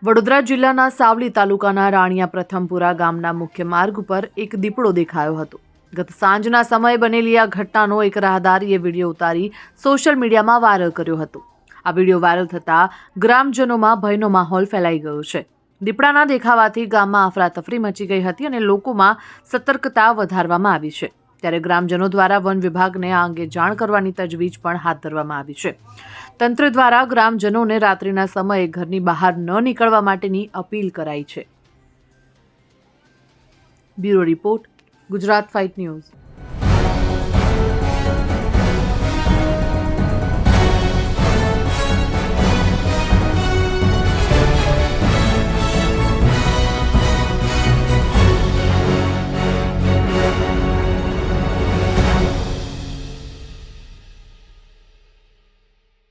વડોદરા જિલ્લાના સાવલી તાલુકાના રાણિયા પ્રથમપુરા ગામના મુખ્ય માર્ગ ઉપર એક દીપડો દેખાયો હતો. ગત સાંજના સમયે બનેલી આ ઘટનાનો એક રાહદારીએ વિડીયો ઉતારી સોશિયલ મીડિયામાં વાયરલ કર્યો હતો. આ વિડીયો વાયરલ થતાં ગ્રામજનોમાં ભયનો માહોલ ફેલાઈ ગયો છે. દીપડાના દેખાવાથી ગામમાં અફરાતફરી મચી ગઈ હતી અને લોકોમાં સતર્કતા વધારવામાં આવી છે. ત્યારે ગ્રામજનો દ્વારા વન વિભાગને આ અંગે જાણ કરવાની તજવીજ પણ હાથ ધરવામાં આવી છે. તંત્ર દ્વારા ગ્રામજનોને રાત્રિના સમયે ઘરની બહાર ન નીકળવા માટેની અપીલ કરાઈ છે. Bureau report, Gujarat fight news.